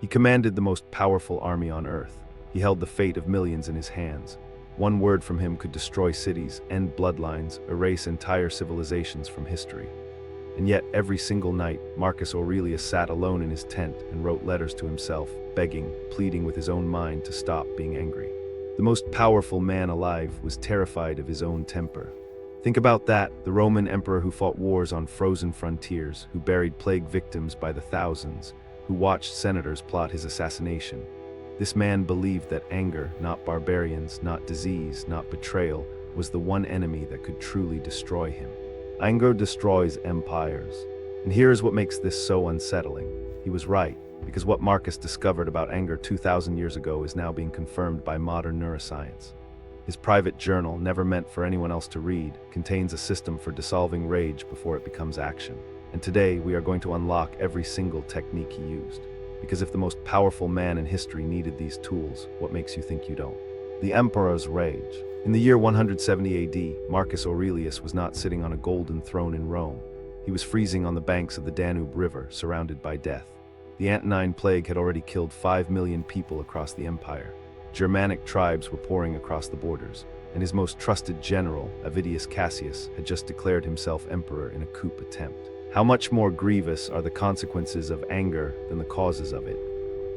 He commanded the most powerful army on earth. He held the fate of millions in his hands. One word from him could destroy cities, end bloodlines, erase entire civilizations from history. And yet, every single night, Marcus Aurelius sat alone in his tent and wrote letters to himself, begging, pleading with his own mind to stop being angry. The most powerful man alive was terrified of his own temper. Think about that, the Roman emperor who fought wars on frozen frontiers, who buried plague victims by the thousands, who watched senators plot his assassination. This man believed that anger, not barbarians, not disease, not betrayal, was the one enemy that could truly destroy him. Anger destroys empires. And here is what makes this so unsettling. He was right, because what Marcus discovered about anger 2,000 years ago is now being confirmed by modern neuroscience. His private journal, never meant for anyone else to read, contains a system for dissolving rage before it becomes action. And today, we are going to unlock every single technique he used. Because if the most powerful man in history needed these tools, what makes you think you don't? The Emperor's Rage. In the year 170 AD, Marcus Aurelius was not sitting on a golden throne in Rome. He was freezing on the banks of the Danube River, surrounded by death. The Antonine Plague had already killed 5 million people across the empire. Germanic tribes were pouring across the borders, and his most trusted general, Avidius Cassius, had just declared himself emperor in a coup attempt. How much more grievous are the consequences of anger than the causes of it?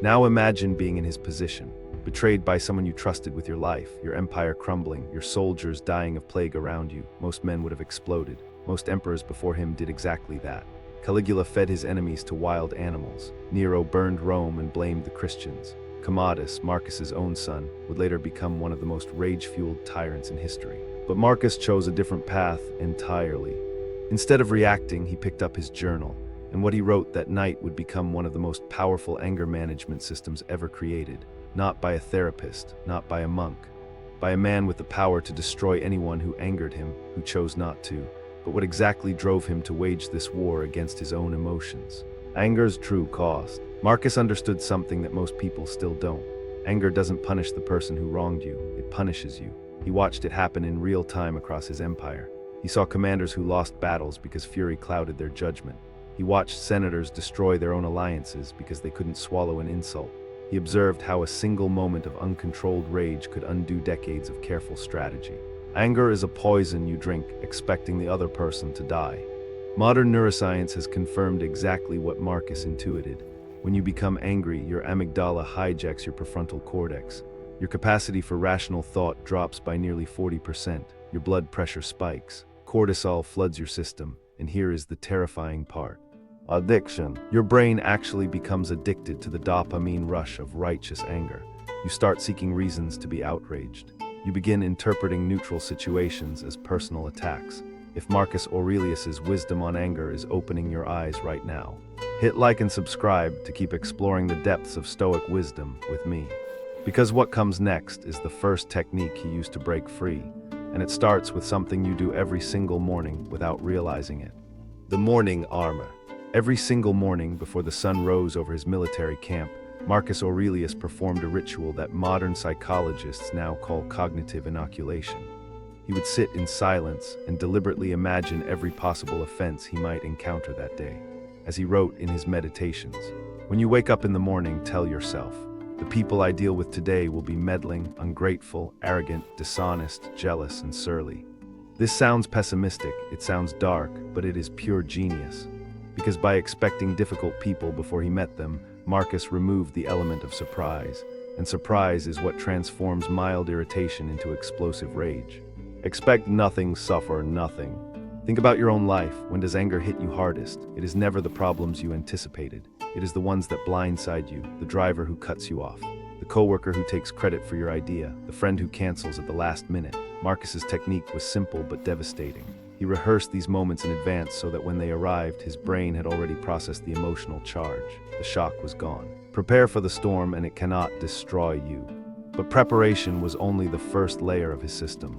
Now imagine being in his position, betrayed by someone you trusted with your life, your empire crumbling, your soldiers dying of plague around you. Most men would have exploded. Most emperors before him did exactly that. Caligula fed his enemies to wild animals. Nero burned Rome and blamed the Christians. Commodus, Marcus's own son, would later become one of the most rage-fueled tyrants in history. But Marcus chose a different path entirely. Instead of reacting, he picked up his journal, and what he wrote that night would become one of the most powerful anger management systems ever created. Not by a therapist, not by a monk, by a man with the power to destroy anyone who angered him, who chose not to, but what exactly drove him to wage this war against his own emotions. Anger's true cost. Marcus understood something that most people still don't. Anger doesn't punish the person who wronged you, it punishes you. He watched it happen in real time across his empire. He saw commanders who lost battles because fury clouded their judgment. He watched senators destroy their own alliances because they couldn't swallow an insult. He observed how a single moment of uncontrolled rage could undo decades of careful strategy. Anger is a poison you drink, expecting the other person to die. Modern neuroscience has confirmed exactly what Marcus intuited. When you become angry, your amygdala hijacks your prefrontal cortex. Your capacity for rational thought drops by nearly 40%. Your blood pressure spikes. Cortisol floods your system. And here is the terrifying part. Addiction. Your brain actually becomes addicted to the dopamine rush of righteous anger. You start seeking reasons to be outraged. You begin interpreting neutral situations as personal attacks. If Marcus Aurelius's wisdom on anger is opening your eyes right now, hit like and subscribe to keep exploring the depths of Stoic wisdom with me. Because what comes next is the first technique he used to break free, and it starts with something you do every single morning without realizing it. The morning armor. Every single morning before the sun rose over his military camp, Marcus Aurelius performed a ritual that modern psychologists now call cognitive inoculation. He would sit in silence and deliberately imagine every possible offense he might encounter that day. As he wrote in his meditations, "When you wake up in the morning, tell yourself, the people I deal with today will be meddling, ungrateful, arrogant, dishonest, jealous, and surly." This sounds pessimistic, it sounds dark, but it is pure genius. Because by expecting difficult people before he met them, Marcus removed the element of surprise, and surprise is what transforms mild irritation into explosive rage. Expect nothing, suffer nothing. Think about your own life. When does anger hit you hardest? It is never the problems you anticipated. It is the ones that blindside you, the driver who cuts you off, the coworker who takes credit for your idea, the friend who cancels at the last minute. Marcus's technique was simple but devastating. He rehearsed these moments in advance so that when they arrived, his brain had already processed the emotional charge. The shock was gone. Prepare for the storm and it cannot destroy you. But preparation was only the first layer of his system.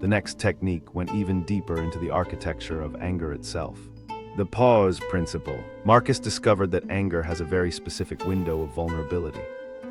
The next technique went even deeper into the architecture of anger itself. The pause principle. Marcus discovered that anger has a very specific window of vulnerability.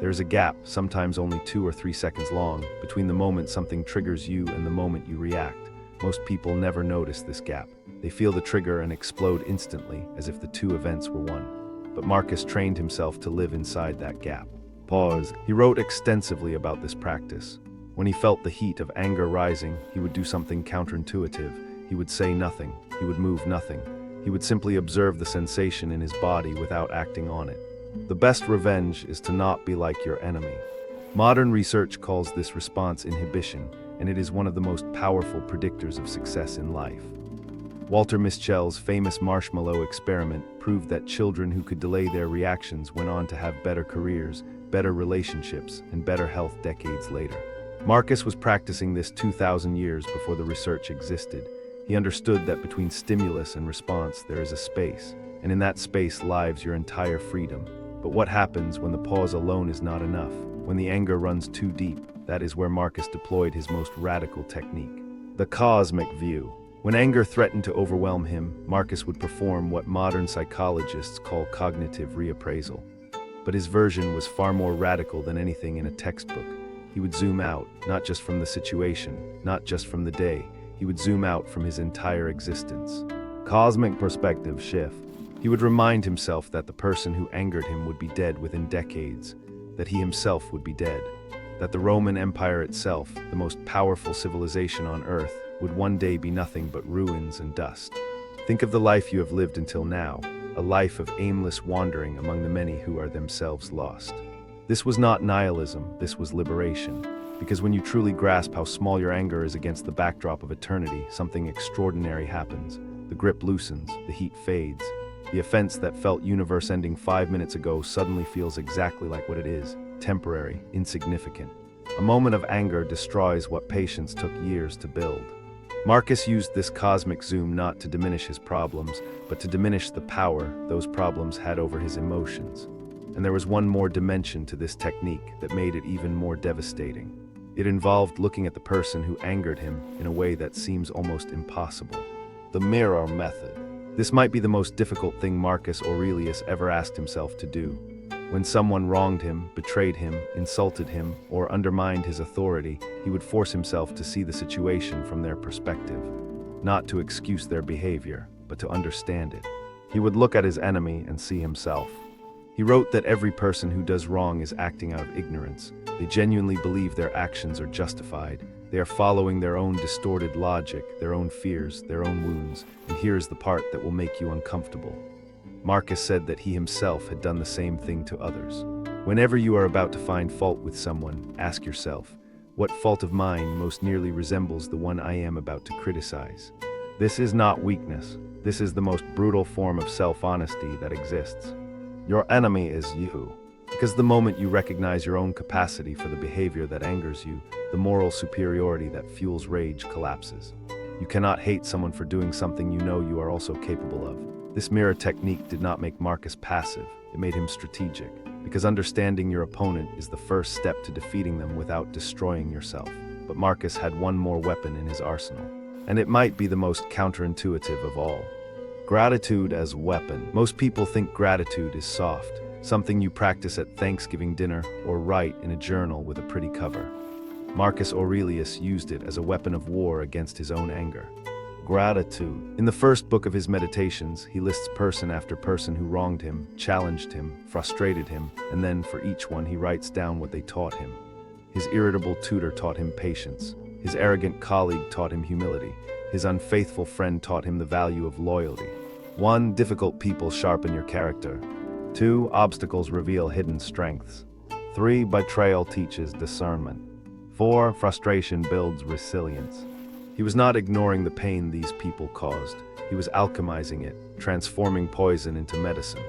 There is a gap, sometimes only 2 or 3 seconds long, between the moment something triggers you and the moment you react. Most people never notice this gap. They feel the trigger and explode instantly, as if the two events were one. but Marcus trained himself to live inside that gap. Pause. He wrote extensively about this practice. When he felt the heat of anger rising, he would do something counterintuitive. He would say nothing. He would move nothing. He would simply observe the sensation in his body without acting on it. The best revenge is to not be like your enemy. Modern research calls this response inhibition, and it is one of the most powerful predictors of success in life. Walter Mischel's famous marshmallow experiment proved that children who could delay their reactions went on to have better careers, better relationships, and better health decades later. Marcus was practicing this 2,000 years before the research existed. He understood that between stimulus and response there is a space, and in that space lies your entire freedom. But what happens when the pause alone is not enough? When the anger runs too deep, that is where Marcus deployed his most radical technique. The cosmic view. When anger threatened to overwhelm him, Marcus would perform what modern psychologists call cognitive reappraisal. But his version was far more radical than anything in a textbook. He would zoom out, not just from the situation, not just from the day. He would zoom out from his entire existence. Cosmic perspective shift. He would remind himself that the person who angered him would be dead within decades, that he himself would be dead, that the Roman Empire itself, the most powerful civilization on earth, would one day be nothing but ruins and dust. Think of the life you have lived until now, a life of aimless wandering among the many who are themselves lost. This was not nihilism, this was liberation. Because when you truly grasp how small your anger is against the backdrop of eternity, something extraordinary happens. The grip loosens, the heat fades. The offense that felt universe-ending 5 minutes ago suddenly feels exactly like what it is, temporary, insignificant. A moment of anger destroys what patience took years to build. Marcus used this cosmic zoom not to diminish his problems, but to diminish the power those problems had over his emotions. And there was one more dimension to this technique that made it even more devastating. It involved looking at the person who angered him in a way that seems almost impossible. The mirror method. This might be the most difficult thing Marcus Aurelius ever asked himself to do. When someone wronged him, betrayed him, insulted him, or undermined his authority, he would force himself to see the situation from their perspective, not to excuse their behavior, but to understand it. He would look at his enemy and see himself. He wrote that every person who does wrong is acting out of ignorance. They genuinely believe their actions are justified. They are following their own distorted logic, their own fears, their own wounds, and here's the part that will make you uncomfortable. Marcus said that he himself had done the same thing to others. Whenever you are about to find fault with someone, ask yourself, what fault of mine most nearly resembles the one I am about to criticize? This is not weakness. This is the most brutal form of self-honesty that exists. Your enemy is you. Because the moment you recognize your own capacity for the behavior that angers you, the moral superiority that fuels rage collapses. You cannot hate someone for doing something you know you are also capable of. This mirror technique did not make Marcus passive, it made him strategic, because understanding your opponent is the first step to defeating them without destroying yourself. But Marcus had one more weapon in his arsenal, and it might be the most counterintuitive of all. Gratitude as weapon. Most people think gratitude is soft, something you practice at Thanksgiving dinner or write in a journal with a pretty cover. Marcus Aurelius used it as a weapon of war against his own anger. Gratitude. In the first book of his Meditations, he lists person after person who wronged him, challenged him, frustrated him, and then for each one he writes down what they taught him. His irritable tutor taught him patience. His arrogant colleague taught him humility. His unfaithful friend taught him the value of loyalty. 1. Difficult people sharpen your character. 2. Obstacles reveal hidden strengths. 3. Betrayal teaches discernment. 4. Frustration builds resilience. He was not ignoring the pain these people caused. He was alchemizing it, transforming poison into medicine.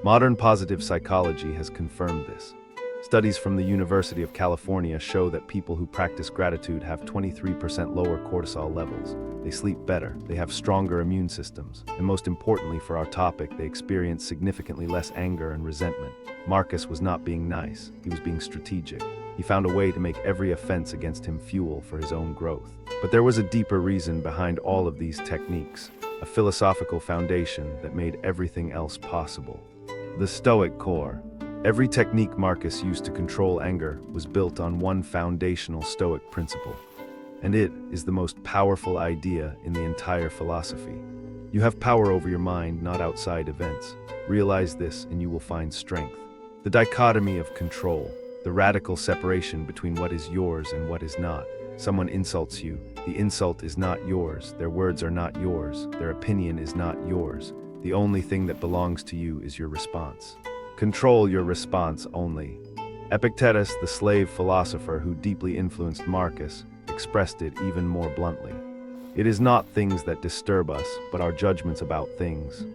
Modern positive psychology has confirmed this. Studies from the University of California show that people who practice gratitude have 23% lower cortisol levels. They sleep better, they have stronger immune systems, and most importantly for our topic, they experience significantly less anger and resentment. Marcus was not being nice, he was being strategic. He found a way to make every offense against him fuel for his own growth. But there was a deeper reason behind all of these techniques, a philosophical foundation that made everything else possible. The Stoic core. Every technique Marcus used to control anger was built on one foundational Stoic principle, and it is the most powerful idea in the entire philosophy. You have power over your mind, not outside events. Realize this and you will find strength. The dichotomy of control, the radical separation between what is yours and what is not. Someone insults you, the insult is not yours, their words are not yours, their opinion is not yours. The only thing that belongs to you is your response. Control your response only. Epictetus, the slave philosopher who deeply influenced Marcus, expressed it even more bluntly. It is not things that disturb us, but our judgments about things.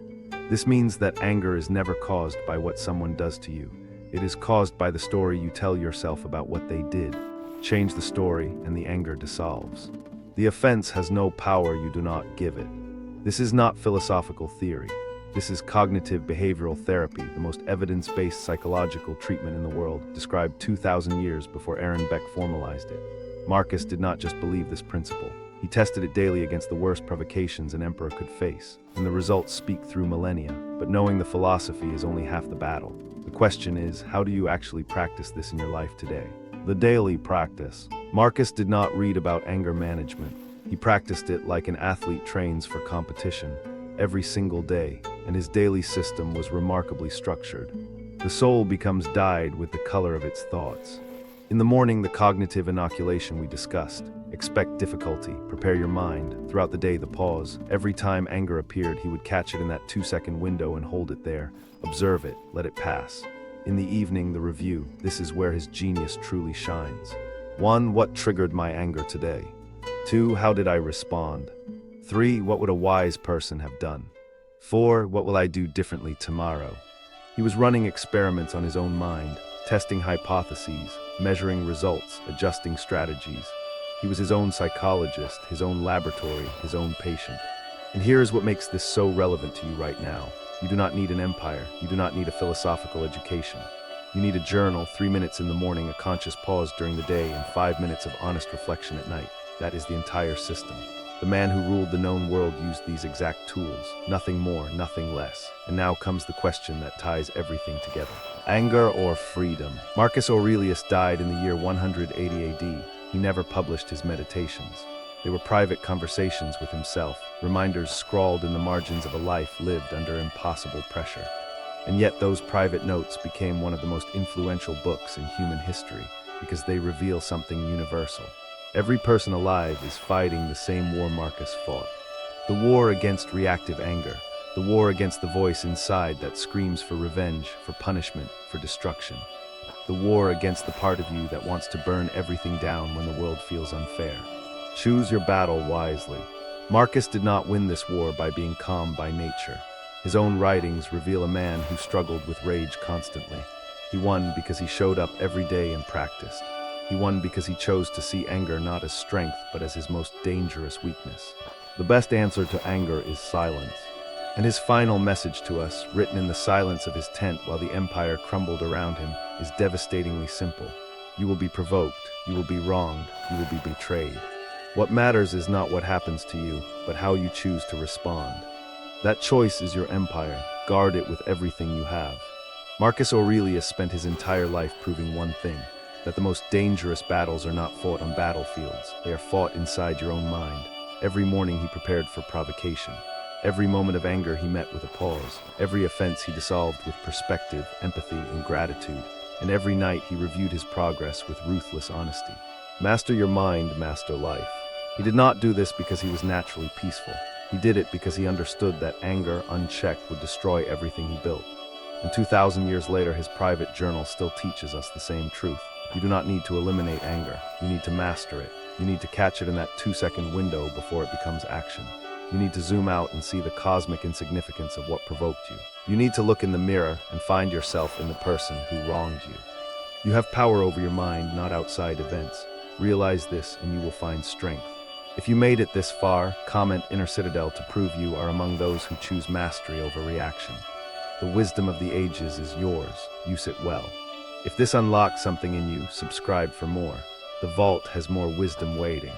This means that anger is never caused by what someone does to you. It is caused by the story you tell yourself about what they did. Change the story, and the anger dissolves. The offense has no power you do not give it. This is not philosophical theory. This is cognitive behavioral therapy, the most evidence-based psychological treatment in the world, described 2,000 years before Aaron Beck formalized it. Marcus did not just believe this principle. He tested it daily against the worst provocations an emperor could face, and the results speak through millennia. But knowing the philosophy is only half the battle. The question is, how do you actually practice this in your life today? The daily practice. Marcus did not read about anger management. He practiced it like an athlete trains for competition, every single day, and his daily system was remarkably structured. The soul becomes dyed with the color of its thoughts. In the morning, the cognitive inoculation we discussed. Expect difficulty, prepare your mind. Throughout the day, the pause. Every time anger appeared, he would catch it in that 2-second window and hold it there. Observe it, let it pass. In the evening, the review. This is where his genius truly shines. 1. What triggered my anger today? 2. How did I respond? 3. What would a wise person have done? 4. What will I do differently tomorrow? He was running experiments on his own mind, testing hypotheses, measuring results, adjusting strategies. He was his own psychologist, his own laboratory, his own patient. And here is what makes this so relevant to you right now. You do not need an empire. You do not need a philosophical education. You need a journal, 3 minutes in the morning, a conscious pause during the day, and 5 minutes of honest reflection at night. That is the entire system. The man who ruled the known world used these exact tools, nothing more, nothing less. And now comes the question that ties everything together. Anger or freedom? Marcus Aurelius died in the year 180 AD. He never published his meditations. They were private conversations with himself, reminders scrawled in the margins of a life lived under impossible pressure. And yet those private notes became one of the most influential books in human history because they reveal something universal. Every person alive is fighting the same war Marcus fought. The war against reactive anger, the war against the voice inside that screams for revenge, for punishment, for destruction. The war against the part of you that wants to burn everything down when the world feels unfair. Choose your battle wisely. Marcus did not win this war by being calm by nature. His own writings reveal a man who struggled with rage constantly. He won because he showed up every day and practiced. He won because he chose to see anger not as strength, but as his most dangerous weakness. The best answer to anger is silence. And his final message to us, written in the silence of his tent while the empire crumbled around him, is devastatingly simple. You will be provoked, you will be wronged, you will be betrayed. What matters is not what happens to you, but how you choose to respond. That choice is your empire. Guard it with everything you have. Marcus Aurelius spent his entire life proving one thing, that the most dangerous battles are not fought on battlefields. They are fought inside your own mind. Every morning he prepared for provocation. Every moment of anger he met with a pause. Every offense he dissolved with perspective, empathy, and gratitude. And every night he reviewed his progress with ruthless honesty. Master your mind, master life. He did not do this because he was naturally peaceful. He did it because he understood that anger, unchecked, would destroy everything he built. And 2,000 years later, his private journal still teaches us the same truth. You do not need to eliminate anger. You need to master it. You need to catch it in that 2-second window before it becomes action. You need to zoom out and see the cosmic insignificance of what provoked you. You need to look in the mirror and find yourself in the person who wronged you. You have power over your mind, not outside events. Realize this and you will find strength. If you made it this far, comment Inner Citadel to prove you are among those who choose mastery over reaction. The wisdom of the ages is yours. Use it well. If this unlocks something in you, subscribe for more. The vault has more wisdom waiting.